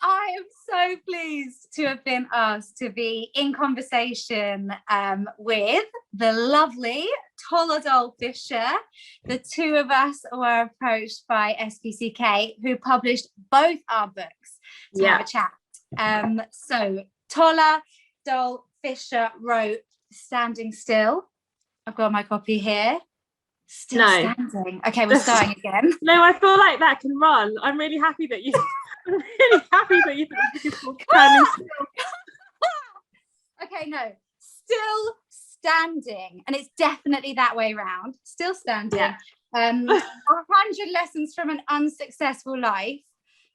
I am so pleased to have been asked to be in conversation with the lovely Tola Fisher. The two of us were approached by SPCK, who published both our books to have a chat. So Tola Fisher wrote Standing Still. I've got my copy here. Still standing. Okay, we're starting again. No, I feel like that can run. I'm really happy that you. I'm really happy that you think it's called Standing Still. Okay, no, Still Standing, and it's definitely that way around. Still Standing. Yeah. 100 lessons from an unsuccessful life.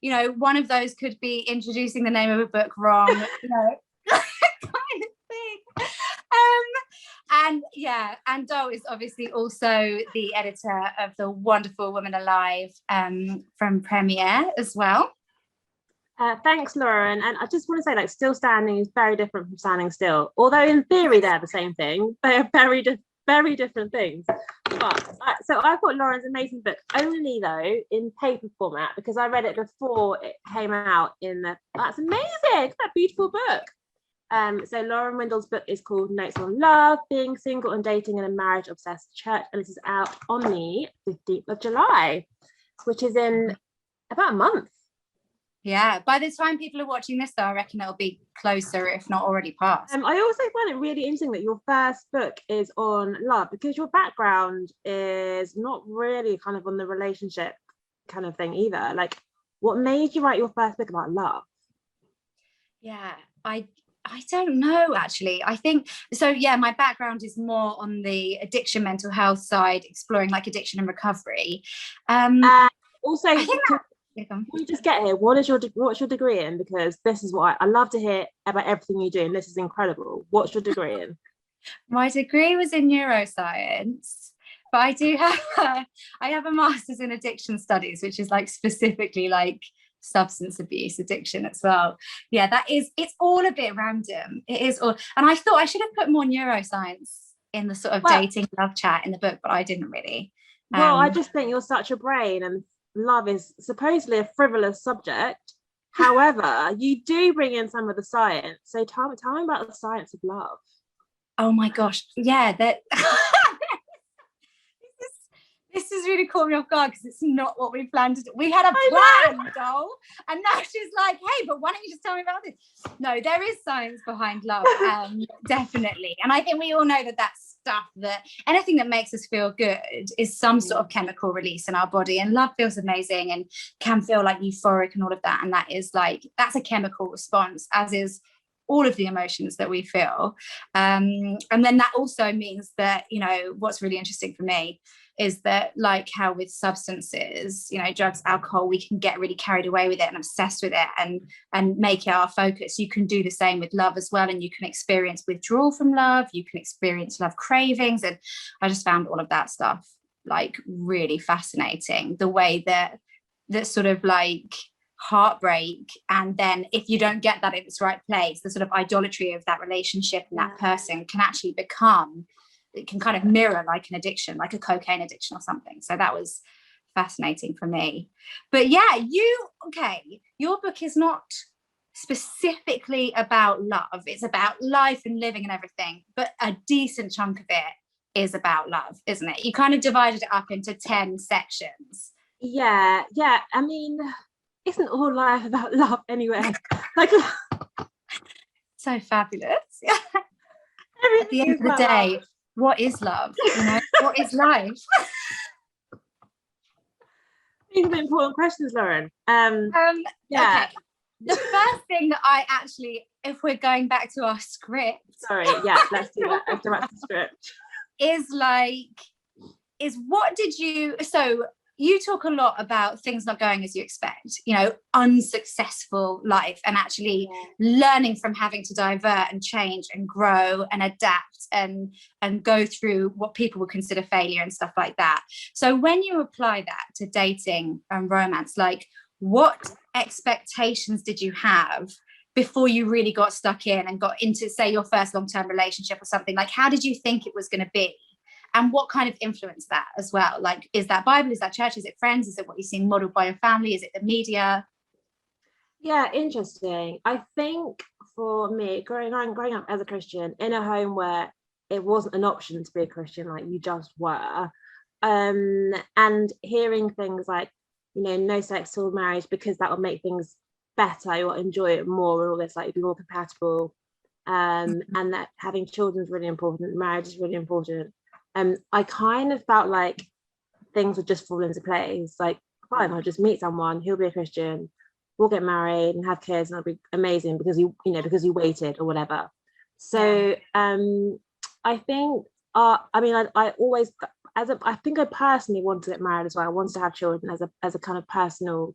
You know, one of those could be introducing the name of a book wrong. You know, kind of thing. And Dole is obviously also the editor of the wonderful Woman Alive from Premiere as well. Thanks, Lauren. And I just want to say, like, Still Standing is very different from Standing Still. Although in theory they're the same thing, they are very different things. But so I've got Lauren's amazing book, only though in paper format, because I read it before it came out in the. That's amazing! That beautiful book. So Lauren Windle's book is called Notes on Love, Being Single and Dating in a Marriage Obsessed Church, and this is out on the 15th of July, which is in about a month. Yeah, by the time people are watching this, though, I reckon it'll be closer, if not already past. I also find it really interesting that your first book is on love, because your background is not really kind of on the relationship kind of thing either. Like, what made you write your first book about love? Yeah, I don't know, actually. I think so. Yeah, my background is more on the addiction, mental health side, exploring like addiction and recovery. Also, can we just get here? What's your degree in? Because this is what I love to hear about everything you do, and this is incredible. What's your degree in? My degree was in neuroscience, but I have a master's in addiction studies, which is like specifically like substance abuse addiction as well. Yeah, it's all a bit random. It is all, and I thought I should have put more neuroscience in the sort of dating love chat in the book, but I didn't really. Well, I just think you're such a brain, and love is supposedly a frivolous subject. However, you do bring in some of the science. So tell me about the science of love. Oh my gosh, yeah, that this has really caught me off guard, because it's not what we planned to do. We had a plan, Dole, and now she's like, hey, but why don't you just tell me about this? No, there is science behind love, definitely. And I think we all know that stuff, that anything that makes us feel good is some sort of chemical release in our body, and love feels amazing and can feel like euphoric and all of that, and that's a chemical response, as is all of the emotions that we feel. And then that also means that, you know, what's really interesting for me is that, like how with substances, you know, drugs, alcohol, we can get really carried away with it and obsessed with it and make it our focus. You can do the same with love as well, and you can experience withdrawal from love, you can experience love cravings, and I just found all of that stuff like really fascinating, the way that sort of like heartbreak, and then if you don't get that in its right place, the sort of idolatry of that relationship and that person can actually it can kind of mirror like an addiction, like a cocaine addiction or something. So that was fascinating for me. But yeah, your book is not specifically about love. It's about life and living and everything, but a decent chunk of it is about love, isn't it? You kind of divided it up into 10 sections. Yeah. I mean, isn't all life about love anyway? Like, so fabulous. At the end of the day, love. What is love? You know, what is life? These are the important questions, Lauren. Okay. The first thing that I actually, if we're going back to our script, let's do that. Let's go back to the script. Is what did you? So you talk a lot about things not going as you expect, you know, unsuccessful life, and actually learning from having to divert and change and grow and adapt and go through what people would consider failure and stuff like that. So when you apply that to dating and romance, like, what expectations did you have before you really got stuck in and got into, say, your first long-term relationship or something? Like, how did you think it was going to be? And what kind of influenced that as well? Like, is that Bible? Is that church? Is it friends? Is it what you're seeing modeled by your family? Is it the media? Yeah, interesting. I think for me, growing up as a Christian in a home where it wasn't an option to be a Christian, like you just were, and hearing things like, no sex till marriage because that will make things better, you'll enjoy it more, and all this, like, you'll be more compatible, and that having children is really important, marriage is really important. I kind of felt like things would just fall into place. Like, fine, I'll just meet someone, he'll be a Christian, we'll get married and have kids, and it'll be amazing because because you waited or whatever. So I think I always, I think I personally wanted to get married as well. I wanted to have children as a kind of personal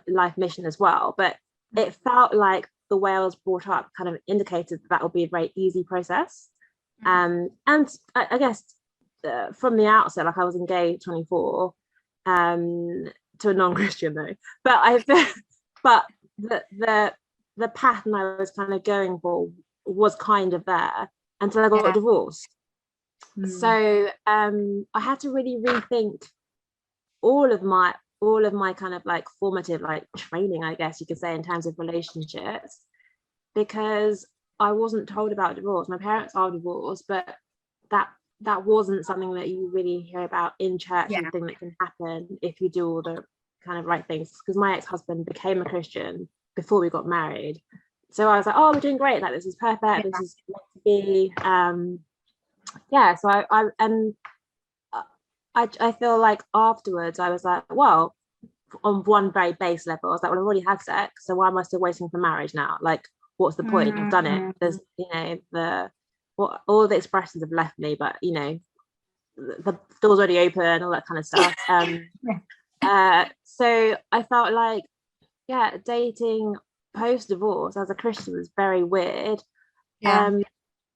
life mission as well. But it felt like the way I was brought up kind of indicated that would be a very easy process. And I guess from the outset, like, I was engaged 24, to a non-Christian though. But but the pattern I was kind of going for was kind of there until I got divorced. So I had to really rethink all of my kind of like formative, like, training, I guess you could say, in terms of relationships, because I wasn't told about divorce. My parents are divorced, but that wasn't something that you really hear about in church, and thing that can happen if you do all the kind of right things. Because my ex-husband became a Christian before we got married, so I was like, oh, we're doing great, like, this is perfect, this is meant to be. So I feel like afterwards I was like, well, on one very base level, I was like, well, I've already had sex, so why am I still waiting for marriage now? Like, what's the point? I've done it. There's all the expressions have left me, but the door's already open, all that kind of stuff. So I felt like, dating post divorce as a Christian was very weird.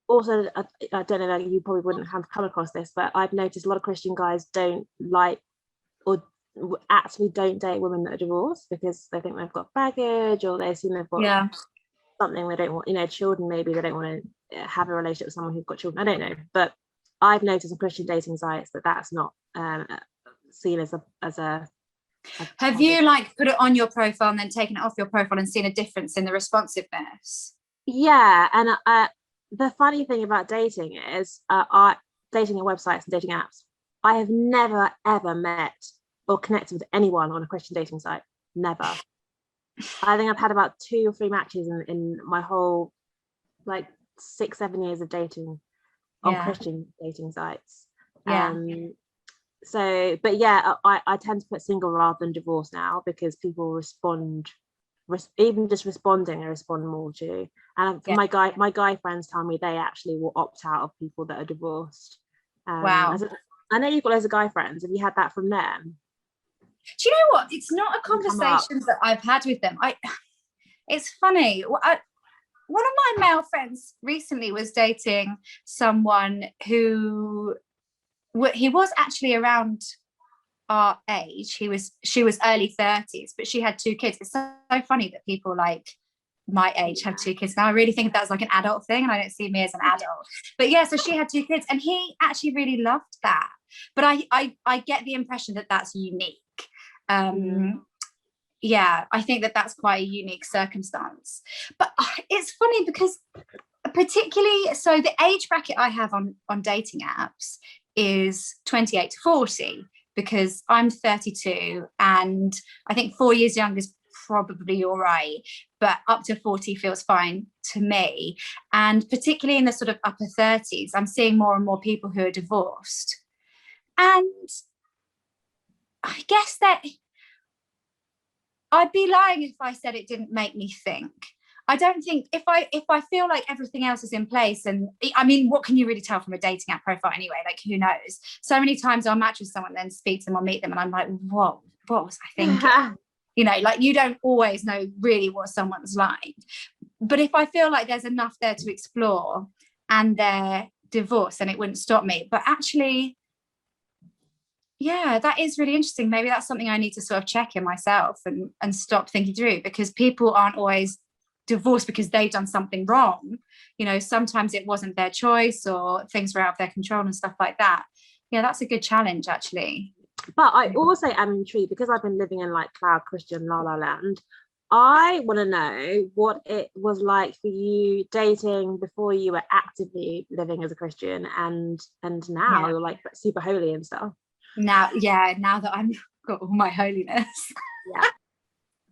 Also, I don't know, like, you probably wouldn't have come across this, but I've noticed a lot of Christian guys don't like, or actually don't date women that are divorced, because they think they've got baggage, or they assume they've got something, they don't want, children, maybe they don't want to have a relationship with someone who's got children, I don't know. But I've noticed on Christian dating sites that that's not seen as a have you, like, put it on your profile and then taken it off your profile and seen a difference in the responsiveness? And the funny thing about dating is, dating on websites and dating apps, I have never ever met or connected with anyone on a Christian dating site. Never. I think I've had about 2 or 3 matches in my whole, like, 6-7 years of dating on Christian dating sites. So, but I tend to put single rather than divorce now, because people respond, even just responding, I respond more to. And my guy friends tell me they actually will opt out of people that are divorced. Wow. I know you've got loads of guy friends. Have you had that from them? Do you know what? It's not a conversation that I've had with them. It's funny. One of my male friends recently was dating someone who he was actually around our age. She was early 30s, but she had 2 kids. It's so funny that people like my age have 2 kids now. I really think that's like an adult thing, and I don't see me as an adult. But so she had 2 kids, and he actually really loved that. But I get the impression that that's unique. I think that that's quite a unique circumstance. But it's funny because, particularly, so the age bracket I have on dating apps is 28 to 40, because I'm 32, and I think 4 years younger is probably all right, but up to 40 feels fine to me. And particularly in the sort of upper 30s, I'm seeing more and more people who are divorced. And I guess that I'd be lying if I said it didn't make me think. I don't think, if I feel like everything else is in place, and I mean, what can you really tell from a dating app profile anyway? Like, who knows? So many times I'll match with someone, then speak to them or meet them, and I'm like, whoa, what was I thinking? Like, you don't always know really what someone's like. But if I feel like there's enough there to explore and they're divorced, then it wouldn't stop me. But actually, that is really interesting. Maybe that's something I need to sort of check in myself and stop thinking through, because people aren't always divorced because they've done something wrong. Sometimes it wasn't their choice, or things were out of their control and stuff like that. That's a good challenge, actually. But I also am intrigued, because I've been living in, like, cloud Christian la la land. I want to know what it was like for you dating before you were actively living as a Christian, and now you're like super holy and stuff. Now that I'm got all my holiness. Yeah.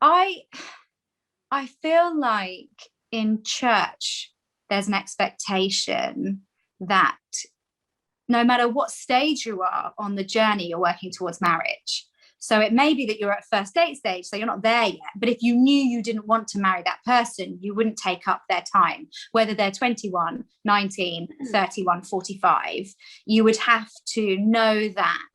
I feel like in church there's an expectation that no matter what stage you are on the journey, you're working towards marriage. So it may be that you're at first date stage, so you're not there yet. But if you knew you didn't want to marry that person, you wouldn't take up their time, whether they're 21, 19, 31, 45. You would have to know that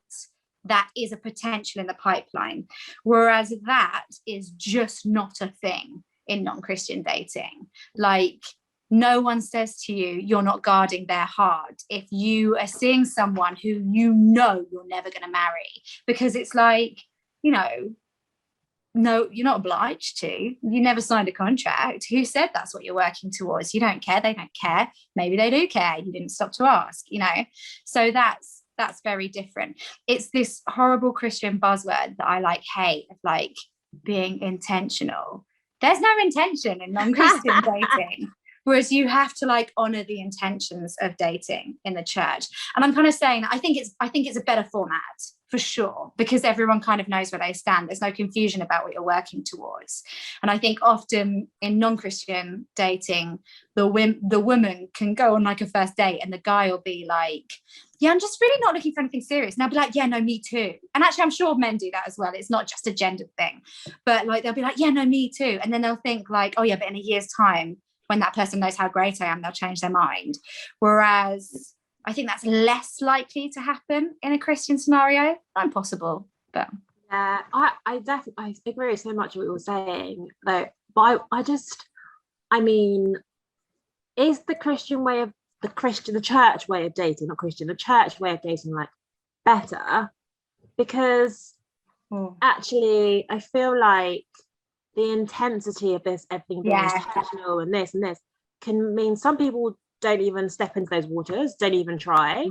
that is a potential in the pipeline. Whereas that is just not a thing in non-Christian dating. Like, no one says to you, you're not guarding their heart if you are seeing someone who you know you're never going to marry, because it's like, you know, no, you're not obliged to. You never signed a contract. Who said that's what you're working towards? You don't care. They don't care. Maybe they do care. You didn't stop to ask, you know? So that's very different. It's this horrible Christian buzzword that I like hate, of like being intentional. There's no intention in non-Christian dating. Whereas you have to like honor the intentions of dating in the church. And I'm kind of saying that I think it's a better format for sure, because everyone kind of knows where they stand. There's no confusion about what you're working towards. And I think often in non-Christian dating, the woman can go on like a first date and the guy will be like, yeah, I'm just really not looking for anything serious. And I'll be like, yeah, no, me too. And actually, I'm sure men do that as well. It's not just a gendered thing. But like, they'll be like, yeah, no, me too. And then they'll think like, oh yeah, but in a year's time, when that person knows how great I am, they'll change their mind. Whereas I think that's less likely to happen in a Christian scenario. Not impossible, but yeah, I definitely agree with so much of what you're saying. Like, but I mean, is the Christian way of the church way of dating, not Christian, the church way of dating, like better? Because actually, I feel like the intensity of this, everything being intentional and this can mean some people don't even step into those waters, don't even try,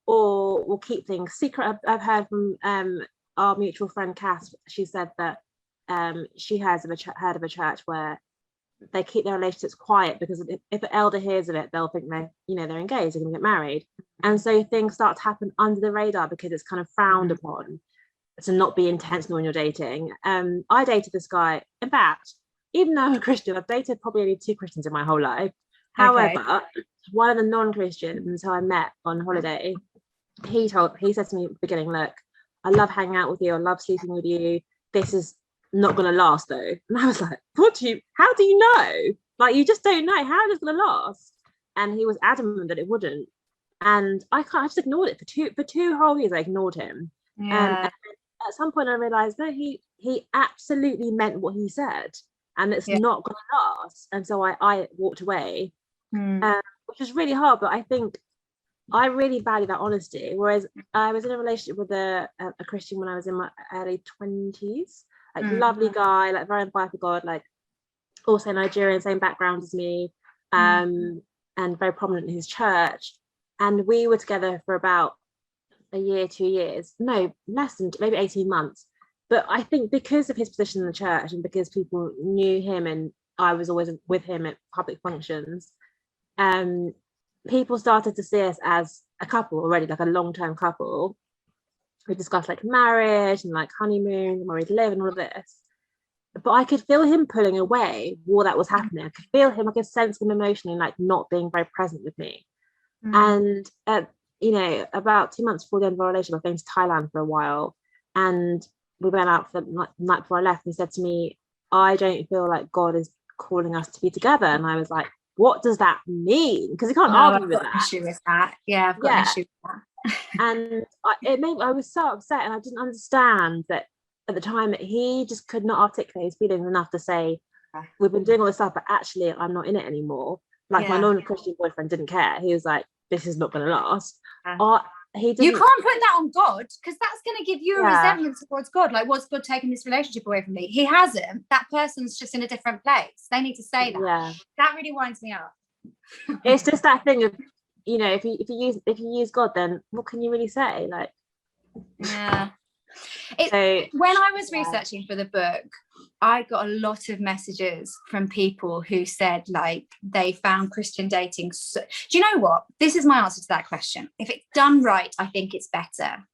or will keep things secret. I've heard from our mutual friend Cass. She said that she has heard of a church where they keep their relationships quiet because if an elder hears of it, they'll think they're engaged, they're going to get married, and so things start to happen under the radar because it's kind of frowned upon to not be intentional when you're dating. I dated this guy. In fact, even though I'm a Christian, I've dated probably only 2 Christians in my whole life. However, one of the non-Christians who I met on holiday, he said to me at the beginning, look, I love hanging out with you, I love sleeping with you. This is not going to last though. And I was like, how do you know? Like, you just don't know how it's going to last. And he was adamant that it wouldn't. And I just ignored it for two whole years. I ignored him. And at some point I realized that he absolutely meant what he said, and it's not going to last. And so I walked away, which was really hard, but I think I really value that honesty. Whereas I was in a relationship with a Christian when I was in my early 20s, like lovely guy, like very inspired for God, like also Nigerian, same background as me, and very prominent in his church. And we were together for about a year, 2 years, no, less than maybe 18 months. But I think because of his position in the church and because people knew him and I was always with him at public functions, people started to see us as a couple already, like a long-term couple. We discussed like marriage and like honeymoon and where we'd live and all of this. But I could feel him pulling away while that was happening. I could feel him, I could sense him emotionally, like not being very present with me. And about 2 months before the end of our relationship, I was going to Thailand for a while, and we went out for the night before I left. And he said to me, I don't feel like God is calling us to be together. And I was like, what does that mean? Because you can't argue with that. Issue with that. Yeah, I've got an issue with that. And I was so upset, and I didn't understand that at the time that he just could not articulate his feelings enough to say, we've been doing all this stuff, but actually I'm not in it anymore. Like my non-Christian boyfriend didn't care. He was like, this is not going to last. You can't put that on God, because that's going to give you a resentment towards God. Like, what's God taking this relationship away from me? He hasn't. That person's just in a different place. They need to say that. That really winds me up. It's just that thing of, if you use God, then what can you really say? Like, when I was researching for the book, I got a lot of messages from people who said like they found Christian dating. Do you know what? This is my answer to that question. If it's done right, I think it's better.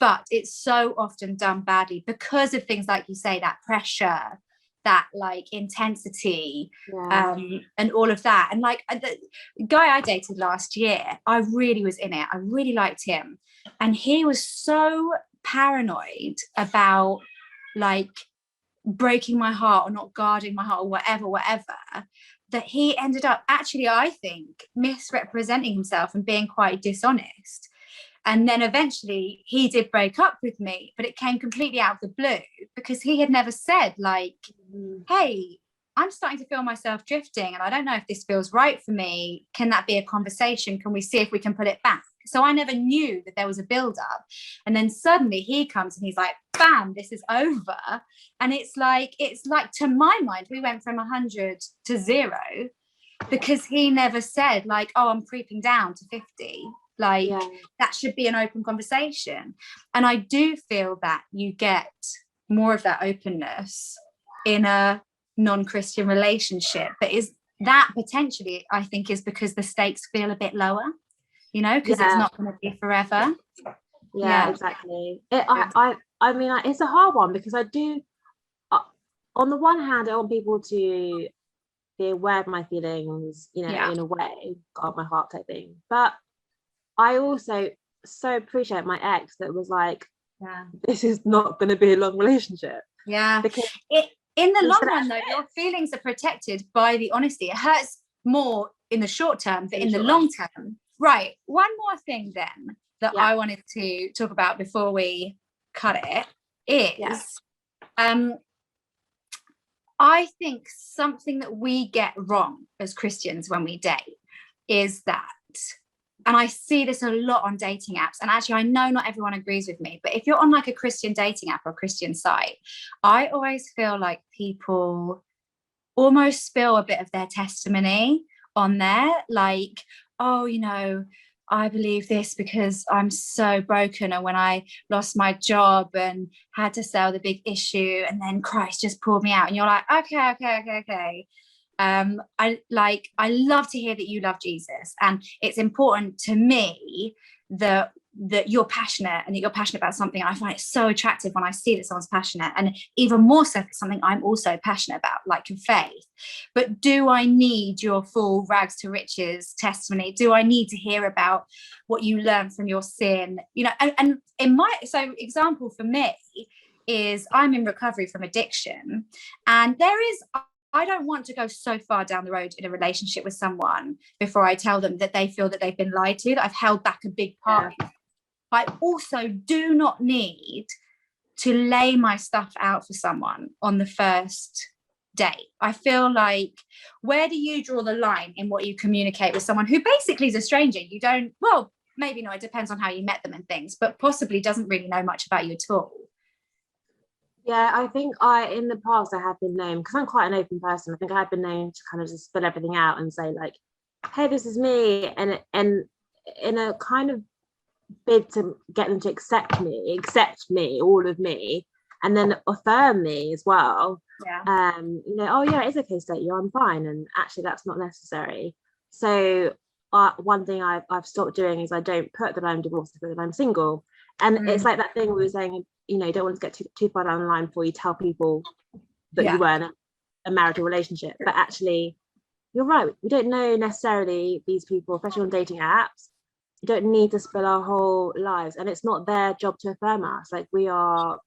But it's so often done badly because of things like you say, that pressure, that like intensity, and all of that. And like the guy I dated last year, I really was in it. I really liked him. And he was so paranoid about like breaking my heart or not guarding my heart or whatever, that he ended up actually, I think, misrepresenting himself and being quite dishonest. And then eventually he did break up with me, but it came completely out of the blue because he had never said like, hey, I'm starting to feel myself drifting and I don't know if this feels right for me. Can that be a conversation? Can we see if we can put it back? So I never knew that there was a build up. And then suddenly he comes and he's like, bam, this is over. And it's like, to my mind, we went from 100 to 0 because he never said like, oh, I'm creeping down to 50. Like that should be an open conversation. And I do feel that you get more of that openness in a non-Christian relationship. But is that potentially, I think, is because the stakes feel a bit lower, you know, because it's not going to be forever. Yeah, exactly. I mean, it's a hard one because I do, on the one hand, I want people to be aware of my feelings, you know, in a way, guard my heart type thing. But I also so appreciate my ex that was like, this is not going to be a long relationship. Yeah. Because in the long run, though, your feelings are protected by the honesty. It hurts more in the short term, but in the long term. Right. One more thing then that I wanted to talk about before we cut it is I think something that we get wrong as Christians when we date is that, and I see this a lot on dating apps, and actually I know not everyone agrees with me, but if you're on like a Christian dating app or a Christian site, I always feel like people almost spill a bit of their testimony on there, like, oh, you know, I believe this because I'm so broken, and when I lost my job and had to sell the big issue and then Christ just pulled me out, and you're like, okay. I love to hear that you love Jesus, and it's important to me that you're passionate and that you're passionate about something. I find it so attractive when I see that someone's passionate, and even more so if it's something I'm also passionate about, like your faith. But do I need your full rags to riches testimony? Do I need to hear about what you learned from your sin? You know, and in my example for me is I'm in recovery from addiction, and I don't want to go so far down the road in a relationship with someone before I tell them that they feel that they've been lied to, that I've held back a big part. I also do not need to lay my stuff out for someone on the first date. I feel like, where do you draw the line in what you communicate with someone who basically is a stranger? You don't, well, maybe not, it depends on how you met them and things, but possibly doesn't really know much about you at all. Yeah, I think in the past I have been known, because I'm quite an open person, I think I have been known to kind of just spill everything out and say like, hey, this is me, and in a kind of bid to get them to accept me, all of me, and then affirm me as well. You know, oh yeah, it's okay to date you, I'm fine, and actually that's not necessary. So one thing I've stopped doing is I don't put that I'm divorced, but that I'm single. And it's like that thing we were saying, you know, you don't want to get too far down the line before you tell people that you were in a marital relationship. But actually, you're right, we don't know necessarily these people, especially on dating apps. You don't need to spill our whole lives, and it's not their job to affirm us. Like, we are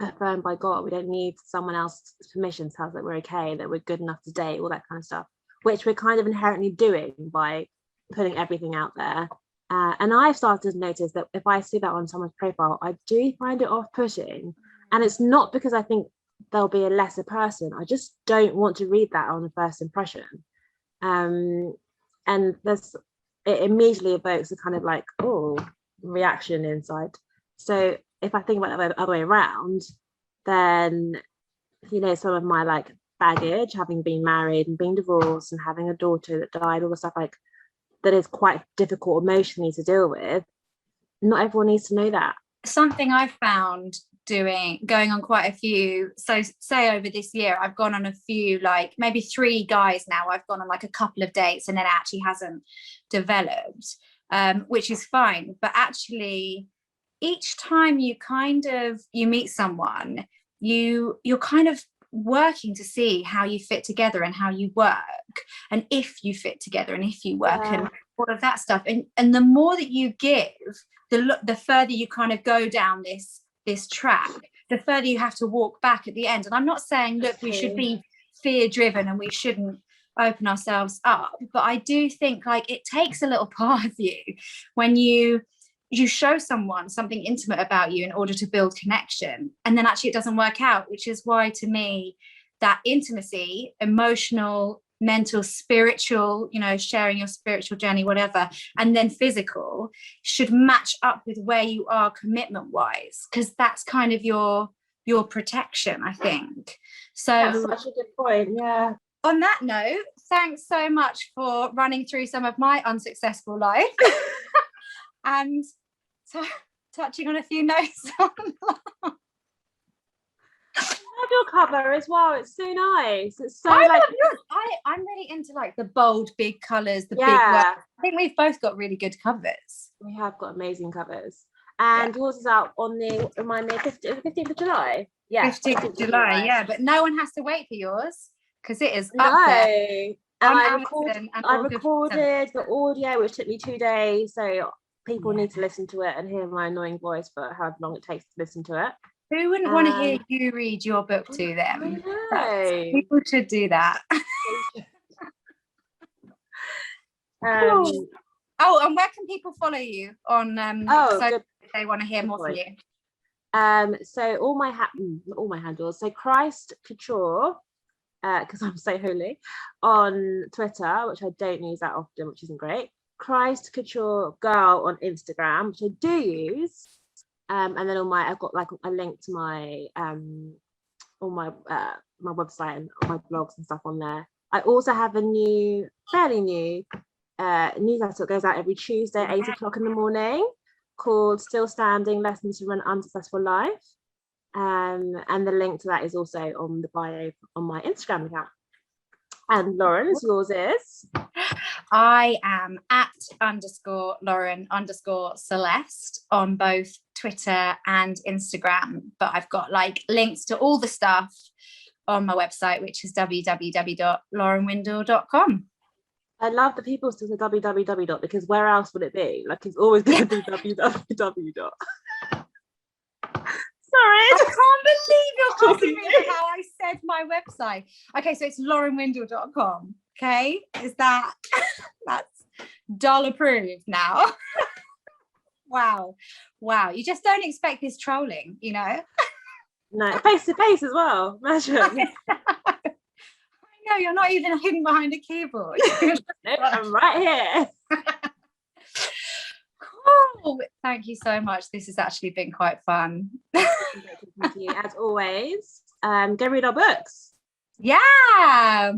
affirmed by God. We don't need someone else's permission to tell us that we're okay, that we're good enough to date, all that kind of stuff, which we're kind of inherently doing by putting everything out there. And I've started to notice that if I see that on someone's profile, I do find it off-putting. And it's not because I think they'll be a lesser person. I just don't want to read that on the first impression. And it immediately evokes a kind of like, oh, reaction inside. So if I think about it the other way around, then, you know, some of my like baggage, having been married and being divorced and having a daughter that died, all the stuff like that is quite difficult emotionally to deal with, not everyone needs to know that. Something I've found going on quite a few. So say over this year, I've gone on a few, like maybe 3 guys now. I've gone on like a couple of dates, and it actually hasn't developed, which is fine. But actually, each time you meet someone, you're kind of working to see how you fit together and how you work, and if you fit together and if you work, and all of that stuff. And the more that you give, the further you kind of go down this track, the further you have to walk back at the end. And I'm not saying, look, we should be fear driven and we shouldn't open ourselves up, but I do think like it takes a little part of you when you show someone something intimate about you in order to build connection, and then actually it doesn't work out, which is why, to me, that intimacy, emotional, mental, spiritual, sharing your spiritual journey, whatever, and then physical should match up with where you are commitment wise, because that's kind of your protection, I think. So that's such a good point. Yeah. On that note, thanks so much for running through some of my unsuccessful life and touching on a few notes on your cover as well. It's so nice. It's so I'm really into like the bold, big colours, the big work. I think we've both got really good covers. We have got amazing covers. And yours is out on the 15th of July. Yeah, 15th of July, yeah. But no one has to wait for yours because it is up there. And I recorded the audio, which took me 2 days. So people need to listen to it and hear my annoying voice for however long it takes to listen to it. Who wouldn't want to hear you read your book to them? People should do that. Cool. And where can people follow you on if they want to hear more from you? So all my handles. So Christ Couture, because I'm so holy, on Twitter, which I don't use that often, which isn't great. Christ Couture Girl on Instagram, which I do use. And then I've got like a link to my all my my website and all my blogs and stuff on there. I also have a fairly new newsletter that goes out every Tuesday at 8:00 in the morning, called Still Standing: Lessons to Run an Unsuccessful Life. And the link to that is also on the bio on my Instagram account. And Lauren's, yours is? I am at _Lauren_Celeste on both Twitter and Instagram, but I've got like links to all the stuff on my website, which is www.laurenwindle.com. I love that people still say www, because where else would it be? Like, it's always going to be www. Sorry, I can't believe you're asking me how I said my website. Okay, so it's laurenwindle.com. Okay, that's doll approved now. Wow, you just don't expect this trolling, No, face to face as well. Imagine. I know, you're not even hidden behind a keyboard. No, I'm right here. Cool. Thank you so much. This has actually been quite fun. As always, go read our books. Yeah.